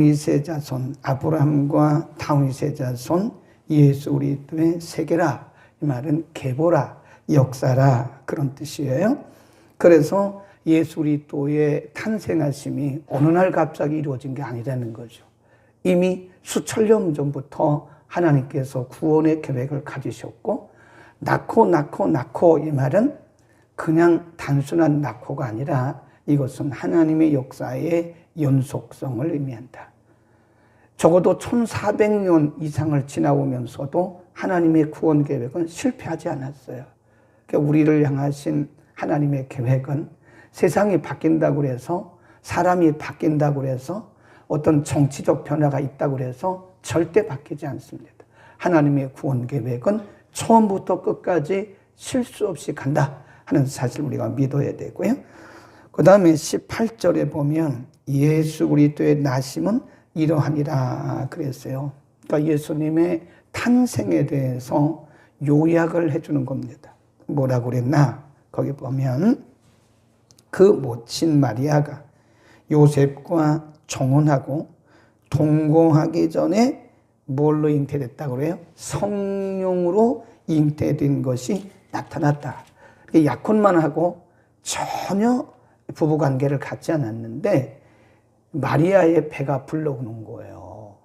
다윗의 자손, 아브라함과 다윗의 자손 예수 그리스도의 세계라. 이 말은 계보라, 역사라, 그런 뜻이에요. 그래서 예수 그리스도의 탄생하심이 어느 날 갑자기 이루어진 게 아니라는 거죠. 이미 수천 년 전부터 하나님께서 구원의 계획을 가지셨고, 낳고 이 말은 그냥 단순한 낳고가 아니라 이것은 하나님의 역사의 연속성을 의미한다. 적어도 1400년 이상을 지나오면서도 하나님의 구원 계획은 실패하지 않았어요. 그러니까 우리를 향하신 하나님의 계획은 세상이 바뀐다고 해서, 사람이 바뀐다고 해서, 어떤 정치적 변화가 있다고 해서 절대 바뀌지 않습니다. 하나님의 구원 계획은 처음부터 끝까지 실수 없이 간다 하는 사실을 우리가 믿어야 되고요. 그 다음에 18절에 보면 예수 그리스도의 나심은 이러하니라 그랬어요. 그러니까 예수님의 탄생에 대해서 요약을 해주는 겁니다. 뭐라고 그랬나? 거기 보면 그 모친 마리아가 요셉과 정혼하고 동거하기 전에 뭘로 잉태됐다고 그래요? 성령으로 잉태된 것이 나타났다. 약혼만 하고 전혀 부부관계를 갖지 않았는데 마리아의 배가 불러오는 거예요.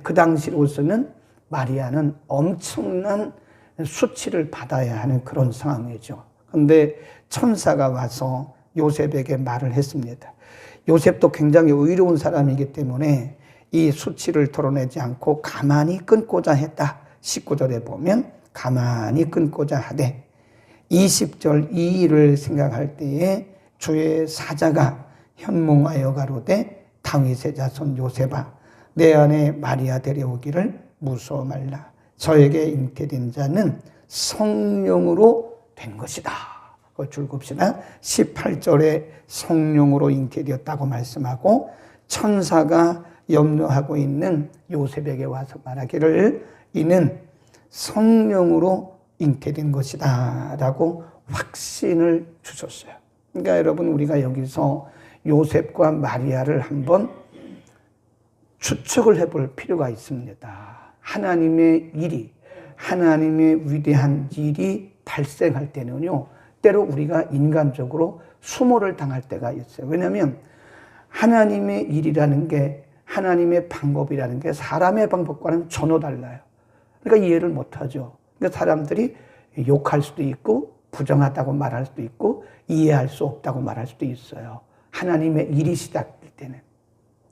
그 당시로서는 마리아는 엄청난 수치를 받아야 하는 그런 상황이죠. 그런데 천사가 와서 요셉에게 말을 했습니다. 요셉도 굉장히 의로운 사람이기 때문에 이 수치를 털어내지 않고 가만히 끊고자 했다. 19절에 보면 가만히 끊고자 하되 20절 이 일을 생각할 때에 주의 사자가 현몽하여 가로되 다윗의 자손 요셉아 내 안에 마리아 데려오기를 무서워 말라. 저에게 잉태된 자는 성령으로 된 것이다. 그걸 줄깁시다. 18절에 성령으로 잉태되었다고 말씀하고 천사가 염려하고 있는 요셉에게 와서 말하기를 이는 성령으로 잉태된 것이다 라고 확신을 주셨어요. 그러니까 여러분 우리가 여기서 요셉과 마리아를 한번 추측을 해볼 필요가 있습니다. 하나님의 일이, 하나님의 위대한 일이 발생할 때는요, 때로 우리가 인간적으로 수모를 당할 때가 있어요. 왜냐하면 하나님의 일이라는 게, 하나님의 방법이라는 게 사람의 방법과는 전혀 달라요. 그러니까 이해를 못하죠. 그러니까 사람들이 욕할 수도 있고 부정하다고 말할 수도 있고 이해할 수 없다고 말할 수도 있어요. 하나님의 일이 시작될 때는.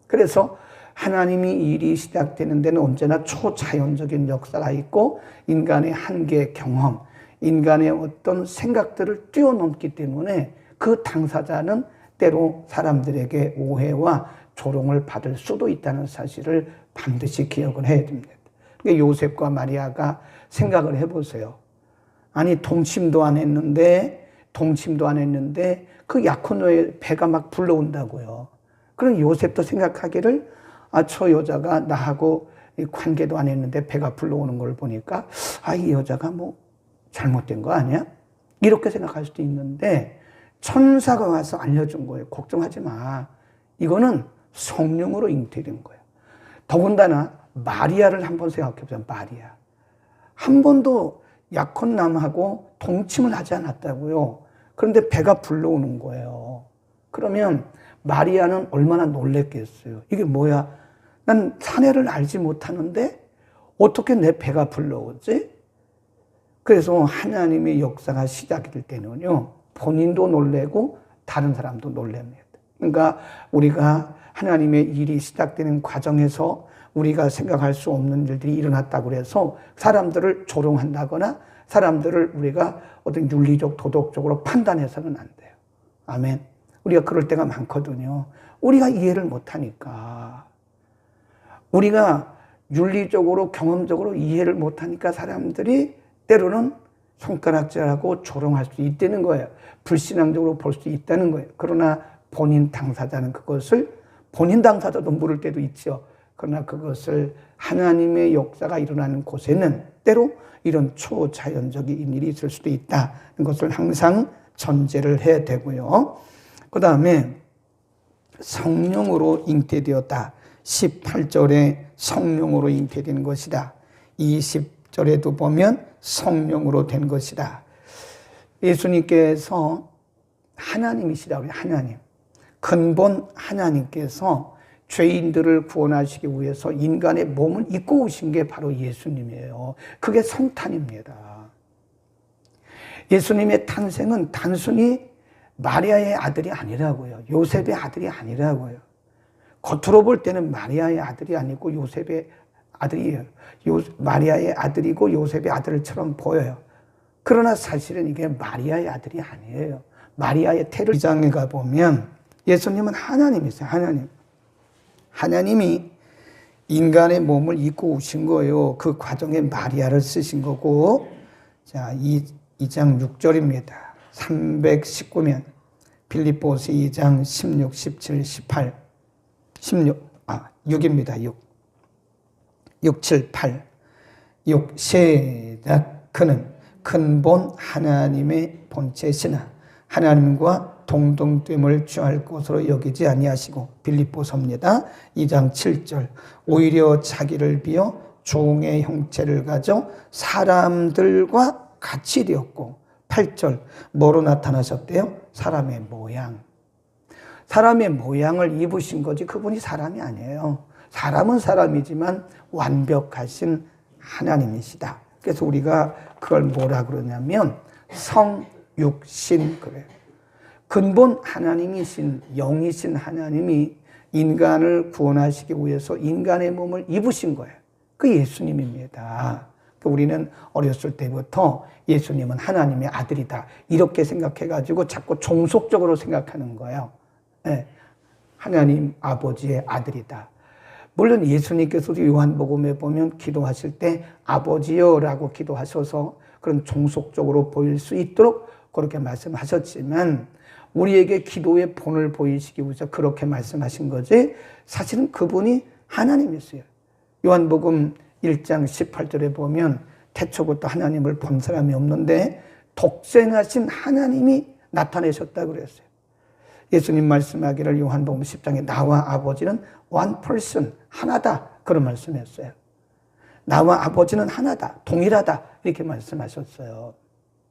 그래서 하나님이 일이 시작되는 데는 언제나 초자연적인 역사가 있고 인간의 한계 경험, 인간의 어떤 생각들을 뛰어넘기 때문에 그 당사자는 때로 사람들에게 오해와 조롱을 받을 수도 있다는 사실을 반드시 기억을 해야 됩니다. 그러니까 요셉과 마리아가 생각을 해보세요. 아니 동침도 안 했는데 그 약혼 후에 배가 막 불러온다고요. 그럼 요셉도 생각하기를 저 여자가 나하고 관계도 안 했는데 배가 불러오는 걸 보니까 이 여자가 뭐 잘못된 거 아니야? 이렇게 생각할 수도 있는데 천사가 와서 알려준 거예요. 걱정하지 마. 이거는 성령으로 잉태된 거예요. 더군다나 마리아를 한번 생각해 보세요. 마리아. 한 번도 약혼남하고 동침을 하지 않았다고요. 그런데 배가 불러오는 거예요. 그러면 마리아는 얼마나 놀랬겠어요. 이게 뭐야? 난 사내를 알지 못하는데 어떻게 내 배가 불러오지? 그래서 하나님의 역사가 시작될 때는요, 본인도 놀래고 다른 사람도 놀랍니다. 그러니까 우리가 하나님의 일이 시작되는 과정에서 우리가 생각할 수 없는 일들이 일어났다고 해서 사람들을 조롱한다거나 사람들을 우리가 어떤 윤리적, 도덕적으로 판단해서는 안 돼요. 아멘. 우리가 그럴 때가 많거든요. 우리가 이해를 못하니까. 우리가 윤리적으로, 경험적으로 이해를 못하니까 사람들이 때로는 손가락질하고 조롱할 수 있다는 거예요. 불신앙적으로 볼 수 있다는 거예요. 그러나 본인 당사자는 그것을, 본인 당사자도 모를 때도 있죠. 그러나 그것을 하나님의 역사가 일어나는 곳에는 때로 이런 초자연적인 일이 있을 수도 있다는 것을 항상 전제를 해야 되고요. 그 다음에 성령으로 잉태되었다. 18절에 성령으로 잉태된 것이다. 20절에도 보면 성령으로 된 것이다. 예수님께서 하나님이시라고요. 하나님. 근본 하나님께서 죄인들을 구원하시기 위해서 인간의 몸을 입고 오신 게 바로 예수님이에요. 그게 성탄입니다. 예수님의 탄생은 단순히 마리아의 아들이 아니라고요. 요셉의 아들이 아니라고요. 겉으로 볼 때는 마리아의 아들이 아니고 요셉의 아들이에요. 마리아의 아들이고 요셉의 아들처럼 보여요. 그러나 사실은 이게 마리아의 아들이 아니에요. 마리아의 태를 2장에 가보면 예수님은 하나님이세요. 하나님. 하나님이 인간의 몸을 입고 오신 거예요. 그 과정에 마리아를 쓰신 거고, 자, 2장 6절입니다. 319면 빌립보서 2장 16, 17, 18, 6입니다. 6, 7, 8. 6, 시작. 그는 근본 하나님의 본체시나 하나님과 동등됨을 취할 것으로 여기지 아니하시고, 빌립보서입니다. 2장 7절. 오히려 자기를 비어 종의 형체를 가져 사람들과 같이 되었고, 8절. 뭐로 나타나셨대요? 사람의 모양. 사람의 모양을 입으신 거지 그분이 사람이 아니에요. 사람은 사람이지만 완벽하신 하나님이시다. 그래서 우리가 그걸 뭐라 그러냐면 성육신 그래요. 근본 하나님이신 영이신 하나님이 인간을 구원하시기 위해서 인간의 몸을 입으신 거예요. 그 예수님입니다. 우리는 어렸을 때부터 예수님은 하나님의 아들이다 이렇게 생각해가지고 자꾸 종속적으로 생각하는 거예요. 네. 하나님 아버지의 아들이다. 물론 예수님께서도 요한복음에 보면 기도하실 때 아버지여라고 기도하셔서 그런 종속적으로 보일 수 있도록 그렇게 말씀하셨지만 우리에게 기도의 본을 보이시기 위해서 그렇게 말씀하신 거지 사실은 그분이 하나님이었어요. 요한복음 1장 18절에 보면 태초부터 하나님을 본 사람이 없는데 독생하신 하나님이 나타내셨다고 그랬어요. 예수님 말씀하기를 요한복음 10장에 나와 아버지는 one person, 하나다 그런 말씀했어요. 나와 아버지는 하나다, 동일하다 이렇게 말씀하셨어요.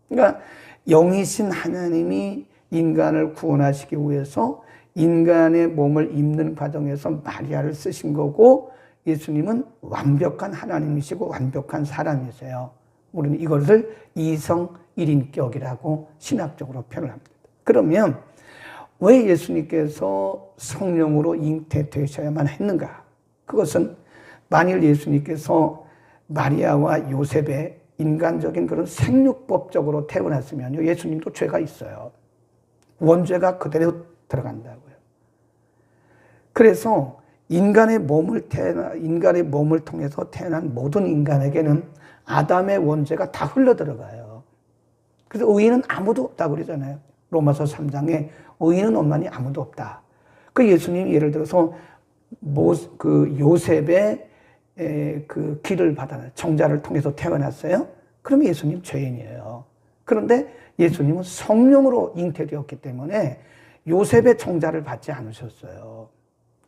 그러니까 영이신 하나님이 인간을 구원하시기 위해서 인간의 몸을 입는 과정에서 마리아를 쓰신 거고 예수님은 완벽한 하나님이시고 완벽한 사람이세요. 우리는 이것을 이성 1인격이라고 신학적으로 표현을 합니다. 그러면 왜 예수님께서 성령으로 잉태되셔야만 했는가? 그것은 만일 예수님께서 마리아와 요셉의 인간적인 그런 생육법적으로 태어났으면요, 예수님도 죄가 있어요. 원죄가 그대로 들어간다고요. 그래서 인간의 몸을 통해서 태어난 모든 인간에게는 아담의 원죄가 다 흘러 들어가요. 그래서 의인은 아무도 없다고 그러잖아요. 로마서 3장에 의인은 없나니 아무도 없다. 그 예수님이 예를 들어서 그 요셉의 그 길을 받아 정자를 통해서 태어났어요. 그럼 예수님 죄인이에요. 그런데 예수님은 성령으로 잉태되었기 때문에 요셉의 정자를 받지 않으셨어요.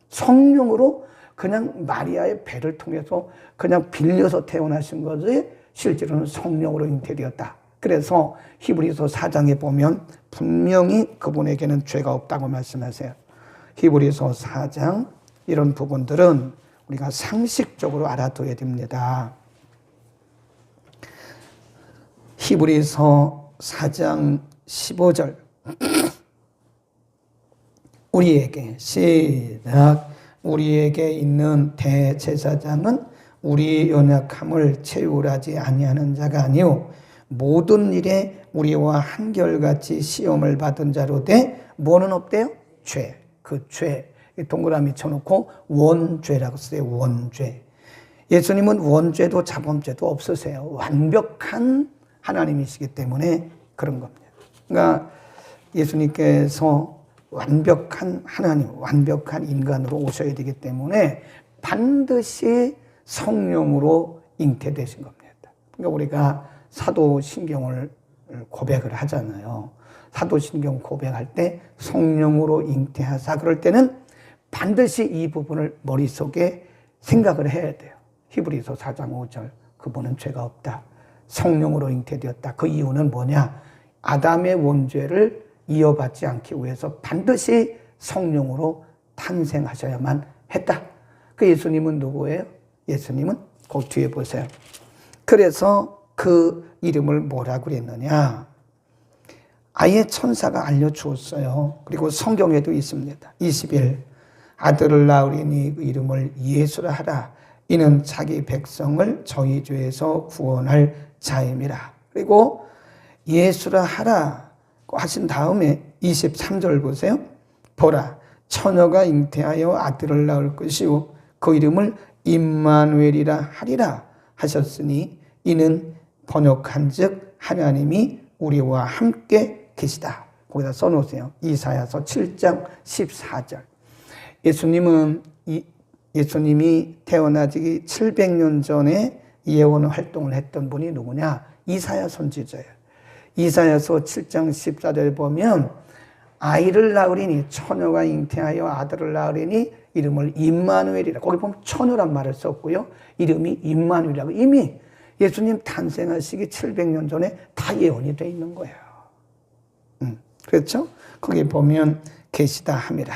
성령으로 그냥 마리아의 배를 통해서 그냥 빌려서 태어나신 거지 실제로는 성령으로 잉태되었다. 그래서 히브리서 4장에 보면 분명히 그분에게는 죄가 없다고 말씀하세요. 히브리서 4장 이런 부분들은 우리가 상식적으로 알아둬야 됩니다. 히브리서 4장 15절 우리에게 시작 우리에게 있는 대제사장은 우리의 연약함을 채울하지 아니하는 자가 아니요 모든 일에 우리와 한결같이 시험을 받은 자로 돼 뭐는 없대요? 죄. 그 죄. 동그라미 쳐놓고 원죄라고 쓰세요. 원죄. 예수님은 원죄도 자범죄도 없으세요. 완벽한 하나님이시기 때문에 그런 겁니다. 그러니까 예수님께서 완벽한 하나님, 완벽한 인간으로 오셔야 되기 때문에 반드시 성령으로 잉태되신 겁니다. 그러니까 우리가 사도신경을 고백을 하잖아요. 사도신경 고백할 때 성령으로 잉태하사 그럴 때는 반드시 이 부분을 머릿속에 생각을 해야 돼요. 히브리서 4장 5절. 그분은 죄가 없다. 성령으로 잉태되었다. 그 이유는 뭐냐? 아담의 원죄를 이어받지 않기 위해서 반드시 성령으로 탄생하셔야만 했다. 그 예수님은 누구예요? 예수님은 그 뒤에 보세요. 그래서 그 이름을 뭐라고 그랬느냐? 아예 천사가 알려주었어요. 그리고 성경에도 있습니다. 20일 아들을 낳으리니 그 이름을 예수라 하라. 이는 자기 백성을 저희 죄에서 구원할 자임이라. 그리고 예수라 하라 하신 다음에 23절 보세요. 보라, 처녀가 잉태하여 아들을 낳을 것이요 그 이름을 임마누엘이라 하리라 하셨으니 이는 번역한즉 하나님이 우리와 함께 계시다. 거기다 써놓으세요. 이사야서 7장 14절. 예수님이 태어나기 700년 전에 예언 활동을 했던 분이 누구냐? 이사야 선지자예요. 이사야서 7장 14절에 보면 아이를 낳으리니 처녀가 잉태하여 아들을 낳으리니 이름을 임마누엘이라. 거기 보면 처녀란 말을 썼고요. 이름이 임마누엘이라고 이미 예수님 탄생하시기 700년 전에 다 예언이 되어 있는 거예요. 그렇죠? 거기 보면 계시다 함이라.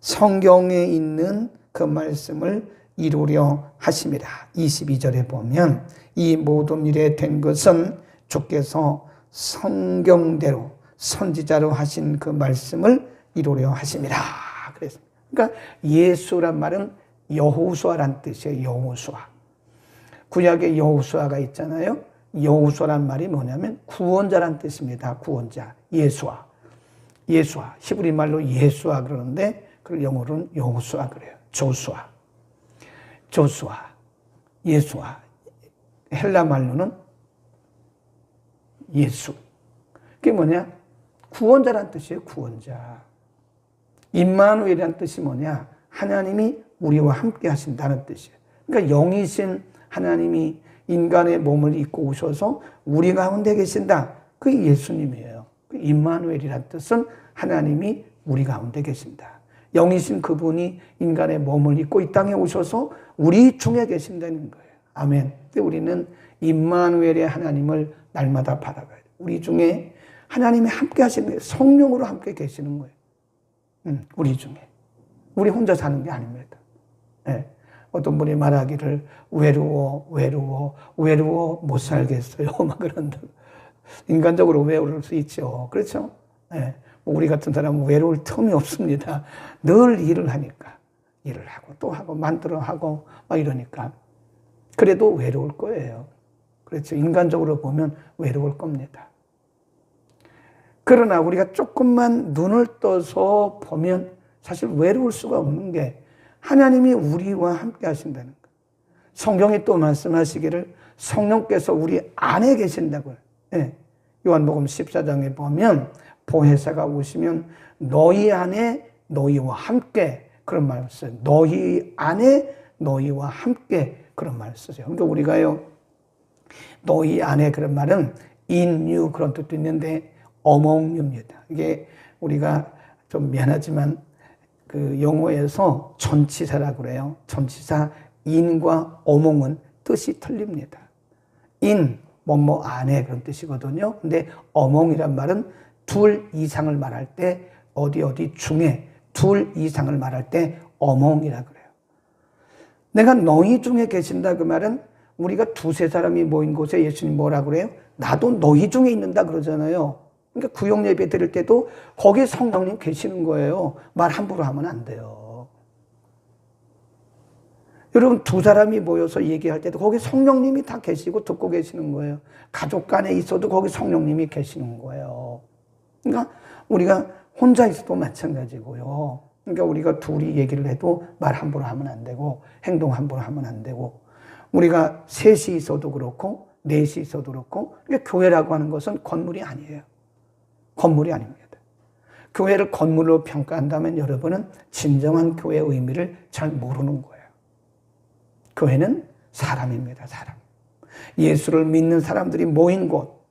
성경에 있는 그 말씀을 이루려 하심이라. 22절에 보면 이 모든 일에 된 것은 주께서 성경대로 선지자로 하신 그 말씀을 이루려 하심이라. 그랬습니다. 그러니까 예수란 말은 여호수아란 뜻이에요. 여호수아. 구약에 여호수아가 있잖아요. 여호수아란 말이 뭐냐면 구원자란 뜻입니다. 구원자. 예수아. 예수아. 히브리 말로 예수아 그러는데 그걸 영어로는 여호수아 그래요. 조수아. 조수아. 예수아. 헬라 말로는 예수. 그게 뭐냐? 구원자란 뜻이에요. 구원자. 임마누엘이라는 뜻이 뭐냐? 하나님이 우리와 함께 하신다는 뜻이에요. 그러니까 영이신 하나님이 인간의 몸을 입고 오셔서 우리 가운데 계신다. 그게 예수님이에요. 임마누엘이라는 뜻은 하나님이 우리 가운데 계신다. 영이신 그분이 인간의 몸을 입고 이 땅에 오셔서 우리 중에 계신다는 거예요. 아멘. 우리는 임마누엘의 하나님을 날마다 바라봐야 돼요. 우리 중에 하나님이 함께 하시는 거예요. 성령으로 함께 계시는 거예요. 우리 중에. 우리 혼자 사는 게 아닙니다. 네. 어떤 분이 말하기를 외로워 못 살겠어요. 막 그런다고. 인간적으로 외로울 수 있죠. 그렇죠? 네. 우리 같은 사람은 외로울 틈이 없습니다. 늘 일을 하니까. 일을 하고 또 하고 만들어 하고 막 이러니까. 그래도 외로울 거예요. 그렇죠. 인간적으로 보면 외로울 겁니다. 그러나 우리가 조금만 눈을 떠서 보면 사실 외로울 수가 없는 게 하나님이 우리와 함께 하신다는 거예요. 성경이 또 말씀하시기를 성령께서 우리 안에 계신다고요. 네. 요한복음 14장에 보면 보혜사가 오시면 너희 안에 너희와 함께 그런 말을 써요. 너희 안에 너희와 함께 그런 말을 쓰죠. 그러니까 우리가요 너희 안에 그런 말은 in you 그런 뜻도 있는데 among you입니다. 이게 우리가 좀 미안하지만 그 영어에서 전치사라고 그래요. 전치사 in과 among은 뜻이 틀립니다. in 뭐뭐 안에 그런 뜻이거든요. 근데 among이란 말은 둘 이상을 말할 때 어디 중에 둘 이상을 말할 때 among이라 그래요. 내가 너희 중에 계신다 그 말은 우리가 두세 사람이 모인 곳에 예수님 뭐라 그래요? 나도 너희 중에 있는다 그러잖아요. 그러니까 구역 예배 드릴 때도 거기에 성령님 계시는 거예요. 말 함부로 하면 안 돼요. 여러분 두 사람이 모여서 얘기할 때도 거기 성령님이 다 계시고 듣고 계시는 거예요. 가족 간에 있어도 거기 성령님이 계시는 거예요. 그러니까 우리가 혼자 있어도 마찬가지고요. 그러니까 우리가 둘이 얘기를 해도 말 함부로 하면 안 되고 행동 함부로 하면 안 되고 우리가 셋이 있어도 그렇고 넷이 있어도 그렇고 그러니까 교회라고 하는 것은 건물이 아니에요. 건물이 아닙니다. 교회를 건물로 평가한다면 여러분은 진정한 교회의 의미를 잘 모르는 거예요. 교회는 사람입니다. 사람. 예수를 믿는 사람들이 모인 곳.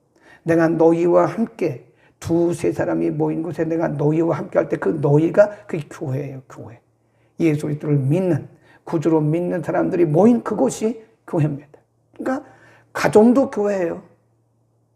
내가 너희와 함께 두세 사람이 모인 곳에 내가 너희와 함께 할 때 그 너희가 그 교회예요. 교회. 예수 그리스도를 믿는, 구주로 믿는 사람들이 모인 그곳이 교회입니다. 그러니까 가정도 교회예요.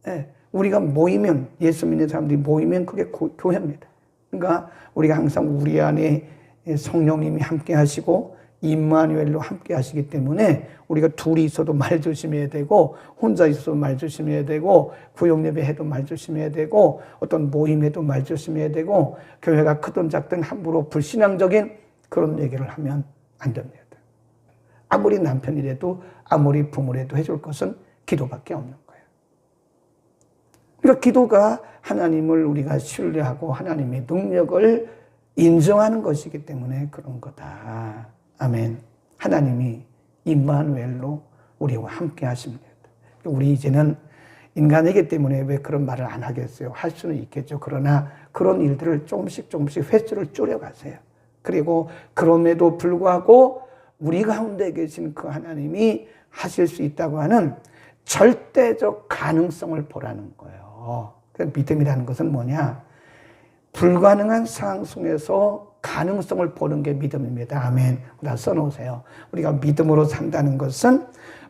예, 우리가 모이면, 예수 믿는 사람들이 모이면 그게 교회입니다. 그러니까 우리가 항상 우리 안에 성령님이 함께 하시고 임마누엘로 함께 하시기 때문에 우리가 둘이 있어도 말 조심해야 되고, 혼자 있어도 말 조심해야 되고, 구역예배 해도 말 조심해야 되고, 어떤 모임에도 말 조심해야 되고, 교회가 크든 작든 함부로 불신앙적인 그런 얘기를 하면 안 됩니다. 아무리 남편이라도 아무리 부모라도 해줄 것은 기도밖에 없는 거예요. 그러니까 기도가 하나님을 우리가 신뢰하고 하나님의 능력을 인정하는 것이기 때문에 그런 거다. 아멘. 하나님이 임마누엘로 우리와 함께 하십니다. 우리 이제는 인간이기 때문에 왜 그런 말을 안 하겠어요? 할 수는 있겠죠. 그러나 그런 일들을 조금씩 횟수를 줄여가세요. 그리고 그럼에도 불구하고 우리 가운데 계신 그 하나님이 하실 수 있다고 하는 절대적 가능성을 보라는 거예요. 믿음이라는 것은 뭐냐? 불가능한 상황 속에서 가능성을 보는 게 믿음입니다. 아멘. 다 써놓으세요. 우리가 믿음으로 산다는 것은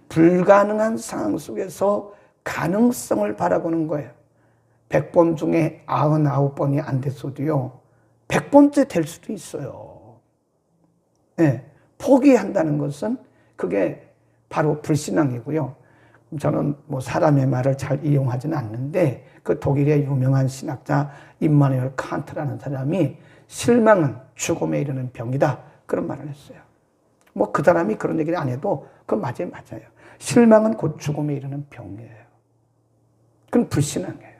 불가능한 상황 속에서 가능성을 바라보는 거예요. 100번 중에 99번이 안 됐어도요, 100번째 될 수도 있어요. 네. 포기한다는 것은 그게 바로 불신앙이고요. 저는 뭐 사람의 말을 잘 이용하지는 않는데, 그 독일의 유명한 신학자 임마누엘 칸트라는 사람이 실망은 죽음에 이르는 병이다, 그런 말을 했어요. 뭐 그 사람이 그런 얘기를 안 해도 그건 맞아요. 실망은 곧 죽음에 이르는 병이에요. 그건 불신앙이에요.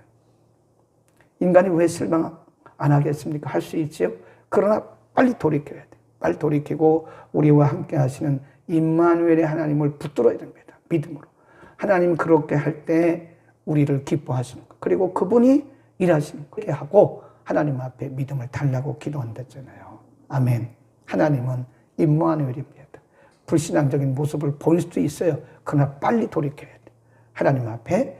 인간이 왜 실망 안 하겠습니까? 할 수 있지요. 그러나 빨리 돌이켜야 돼요. 빨리 돌이키고 우리와 함께 하시는 임마누엘의 하나님을 붙들어야 됩니다. 믿음으로. 하나님 그렇게 할 때 우리를 기뻐하시는 것, 그리고 그분이 일하시는 거게 하고 하나님 앞에 믿음을 달라고 기도한다잖아요. 아멘. 하나님은 임마누엘입니다. 불신앙적인 모습을 보일 수도 있어요. 그러나 빨리 돌이켜야 돼. 하나님 앞에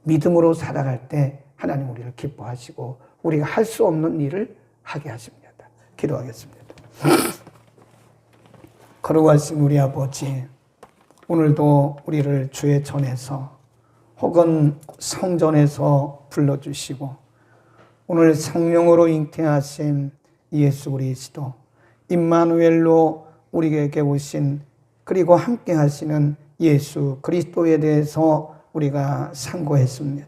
믿음으로 살아갈 때 하나님 우리를 기뻐하시고 우리가 할 수 없는 일을 하게 하십니다. 기도하겠습니다. 거룩하신 우리 아버지, 오늘도 우리를 주의 전에서 혹은 성전에서 불러주시고 오늘 성령으로 잉태하신 예수 그리스도 임마누엘로 우리에게 오신, 그리고 함께 하시는 예수 그리스도에 대해서 우리가 상고했습니다.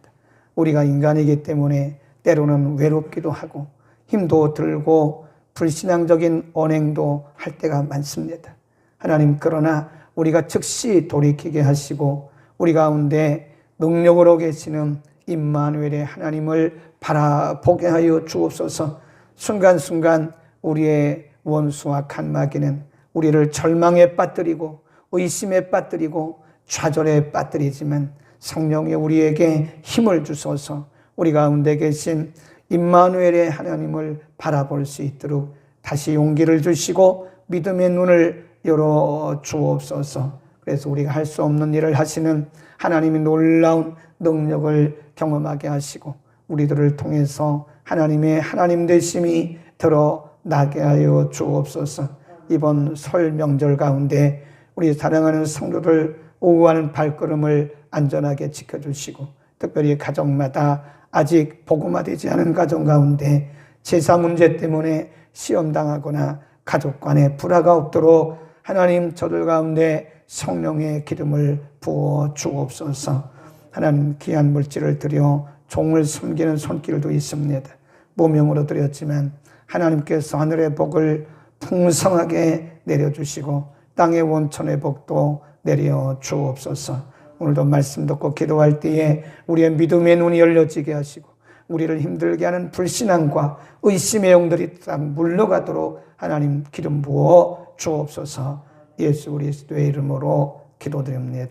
우리가 인간이기 때문에 때로는 외롭기도 하고 힘도 들고 불신앙적인 언행도 할 때가 많습니다. 하나님, 그러나 우리가 즉시 돌이키게 하시고 우리 가운데 능력으로 계시는 임마누엘의 하나님을 바라보게 하여 주옵소서. 순간순간 우리의 원수와 칸마귀는 우리를 절망에 빠뜨리고 의심에 빠뜨리고 좌절에 빠뜨리지만 성령이 우리에게 힘을 주소서 우리 가운데 계신 임마누엘의 하나님을 바라볼 수 있도록 다시 용기를 주시고 믿음의 눈을 열어 주옵소서. 그래서 우리가 할 수 없는 일을 하시는 하나님의 놀라운 능력을 경험하게 하시고 우리들을 통해서 하나님의 하나님 되심이 드러나게 하여 주옵소서. 이번 설 명절 가운데 우리 사랑하는 성도들 오후하는 발걸음을 안전하게 지켜주시고 특별히 가정마다 아직 복음화되지 않은 가정 가운데 제사 문제 때문에 시험당하거나 가족 간에 불화가 없도록 하나님 저들 가운데 성령의 기름을 부어 주옵소서. 하나님, 귀한 물질을 드려 종을 섬기는 손길도 있습니다. 무명으로 드렸지만 하나님께서 하늘의 복을 풍성하게 내려주시고 땅의 원천의 복도 내려 주옵소서. 오늘도 말씀 듣고 기도할 때에 우리의 믿음의 눈이 열려지게 하시고 우리를 힘들게 하는 불신앙과 의심의 영들이 딱 물러가도록 하나님 기름 부어 주옵소서. 예수 그리스도의 이름으로 기도드립니다.